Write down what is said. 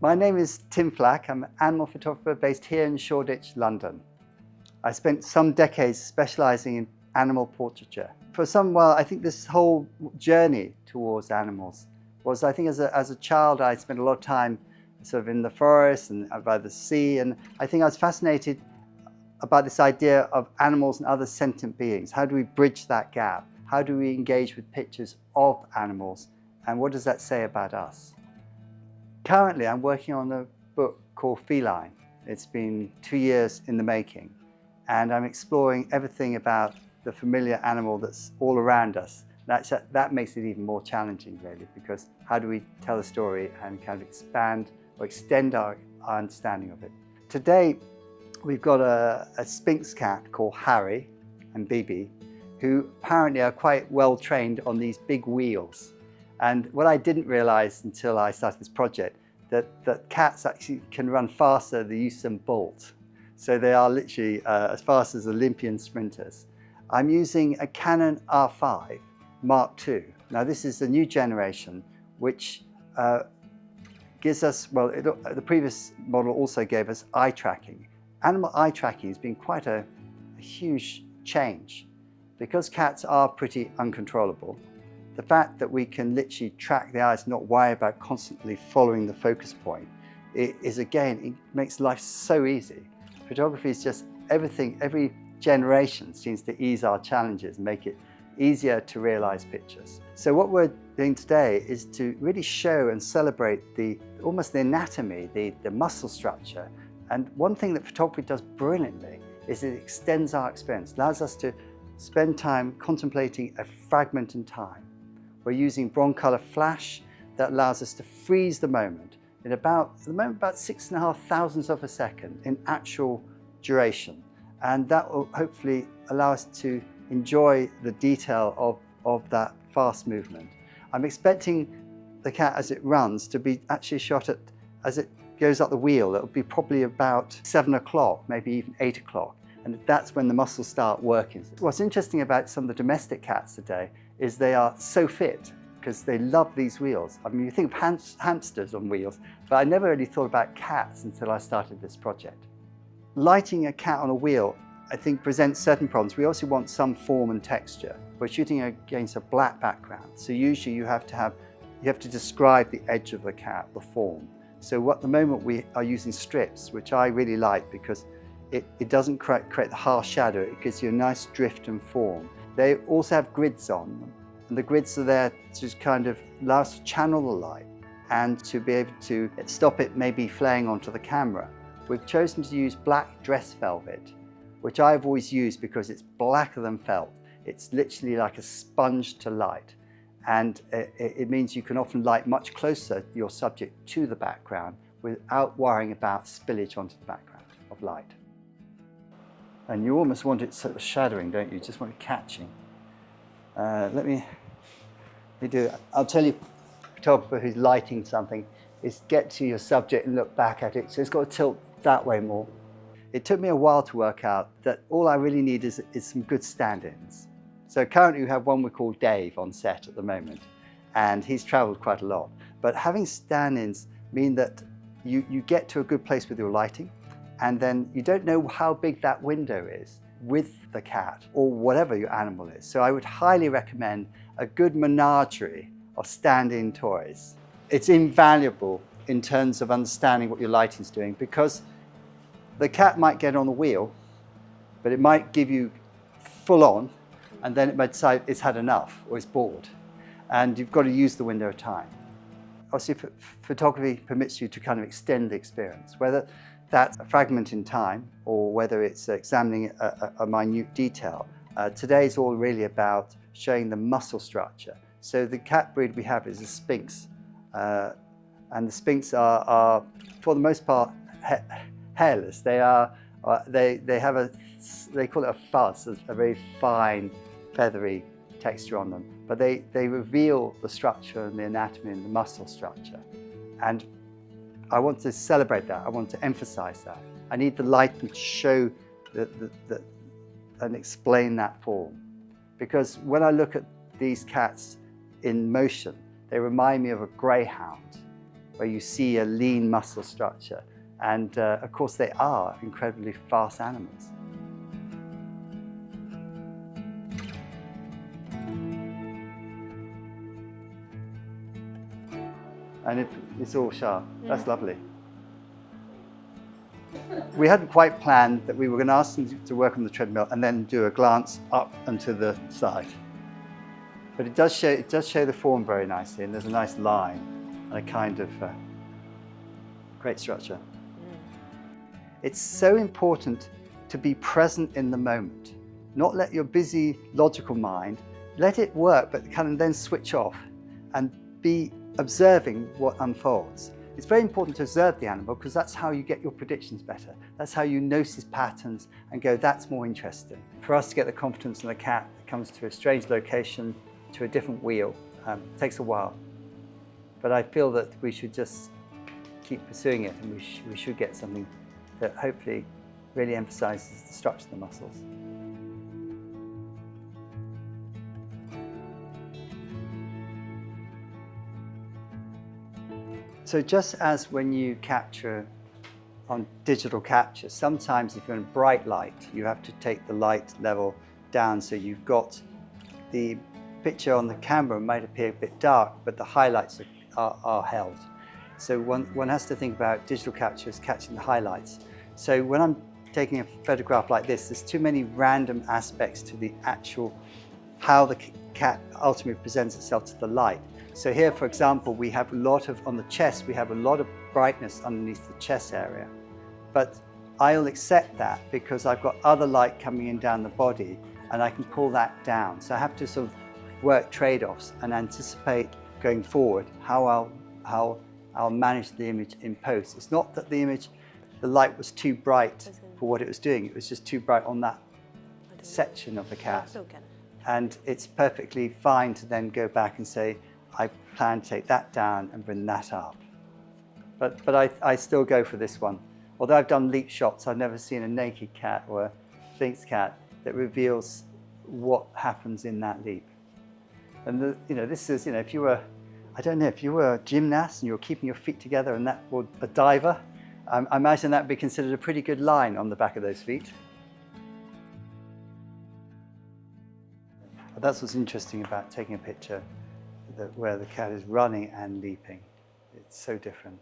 My name is Tim Flach. I'm an animal photographer based here in Shoreditch, London. I spent some decades specialising in animal portraiture. For some while, I think this whole journey towards animals was, I think as a child, I spent a lot of time sort of in the forest and by the sea, and I think I was fascinated about this idea of animals and other sentient beings. How do we bridge that gap? How do we engage with pictures of animals? And what does that say about us? Currently, I'm working on a book called Feline. It's been 2 years in the making, and I'm exploring everything about the familiar animal that's all around us. That makes it even more challenging, really, because how do we tell a story and kind of expand or extend our understanding of it? Today, we've got a Sphinx cat called Harry and Bibi, who apparently are quite well trained on these big wheels. And what I didn't realize until I started this project, that cats actually can run faster than Usain Bolt. So they are literally as fast as Olympian sprinters. I'm using a Canon R5 Mark II. Now this is the new generation, which gives us, well, the previous model also gave us eye tracking. Animal eye tracking has been quite a huge change. Because cats are pretty uncontrollable, the fact that we can literally track the eyes, not worry about constantly following the focus point, it makes life so easy. Photography is just everything, every generation seems to ease our challenges and make it easier to realize pictures. So what we're doing today is to really show and celebrate almost the anatomy, the muscle structure. And one thing that photography does brilliantly is it extends our experience, allows us to spend time contemplating a fragment in time. We're using bronze-color flash that allows us to freeze the moment in about 6.5 thousandths of a second in actual duration. And that will hopefully allow us to enjoy the detail of that fast movement. I'm expecting the cat as it runs to be actually shot as it goes up the wheel. It'll be probably about 7 o'clock, maybe even 8 o'clock. And that's when the muscles start working. What's interesting about some of the domestic cats today is they are so fit because they love these wheels. I mean, you think of hamsters on wheels, but I never really thought about cats until I started this project. Lighting a cat on a wheel, I think, presents certain problems. We also want some form and texture. We're shooting against a black background, so usually you have to describe the edge of the cat, the form. So at the moment we are using strips, which I really like because it doesn't create the harsh shadow. It gives you a nice drift and form. They also have grids on them, and the grids are there to kind of allow us to channel the light and to be able to stop it maybe flaring onto the camera. We've chosen to use black dress velvet, which I've always used because it's blacker than felt. It's literally like a sponge to light, and it means you can often light much closer your subject to the background without worrying about spillage onto the background of light. And you almost want it sort of shadowing, don't you? You just want it catching. Let me do it. I'll tell you, photographer who's lighting something, is get to your subject and look back at it. So it's got to tilt that way more. It took me a while to work out that all I really need is some good stand-ins. So currently we have one we call Dave on set at the moment, and he's traveled quite a lot. But having stand-ins mean that you get to a good place with your lighting, and then you don't know how big that window is with the cat or whatever your animal is. So I would highly recommend a good menagerie of stand-in toys. It's invaluable in terms of understanding what your lighting is doing, because the cat might get on the wheel, but it might give you full on, and then it might decide it's had enough or it's bored. And you've got to use the window of time. Obviously, photography permits you to kind of extend the experience, whether that's a fragment in time or whether it's examining a minute detail. Today is all really about showing the muscle structure. So the cat breed we have is a Sphinx, and the Sphinx are for the most part hairless. They call it a fuzz, a very fine feathery texture on them, but they reveal the structure and the anatomy and the muscle structure. And I want to celebrate that. I want to emphasize that. I need the lighting to show and explain that form. Because when I look at these cats in motion, they remind me of a greyhound where you see a lean muscle structure. And of course, they are incredibly fast animals. And it's all sharp. That's lovely. We hadn't quite planned that we were going to ask them to work on the treadmill and then do a glance up and to the side. But it does show the form very nicely, and there's a nice line and a kind of great structure. It's so important to be present in the moment, not let your busy logical mind, let it work, but kind of then switch off and be observing what unfolds. It's very important to observe the animal because that's how you get your predictions better. That's how you notice patterns and go, that's more interesting. For us to get the confidence in the cat that comes to a strange location, to a different wheel, takes a while. But I feel that we should just keep pursuing it, and we should get something that hopefully really emphasizes the structure of the muscles. So just as when you capture on digital capture, sometimes if you're in bright light, you have to take the light level down so you've got the picture on the camera might appear a bit dark, but the highlights are held. So one has to think about digital capture as catching the highlights. So when I'm taking a photograph like this, there's too many random aspects to the actual, how the cat ultimately presents itself to the light. So here, for example, we have a lot of, on the chest, we have a lot of brightness underneath the chest area. But I'll accept that because I've got other light coming in down the body and I can pull that down. So I have to sort of work trade-offs and anticipate going forward how I'll manage the image in post. It's not that the light was too bright for what it was doing. It was just too bright on that section of the cat. And it's perfectly fine to then go back and say, I plan to take that down and bring that up. But I still go for this one. Although I've done leap shots, I've never seen a naked cat or a Sphinx cat that reveals what happens in that leap. And this is, if you were, I don't know, if you were a gymnast and you were keeping your feet together and that, or a diver, I imagine that would be considered a pretty good line on the back of those feet. But that's what's interesting about taking a picture where the cat is running and leaping. It's so different.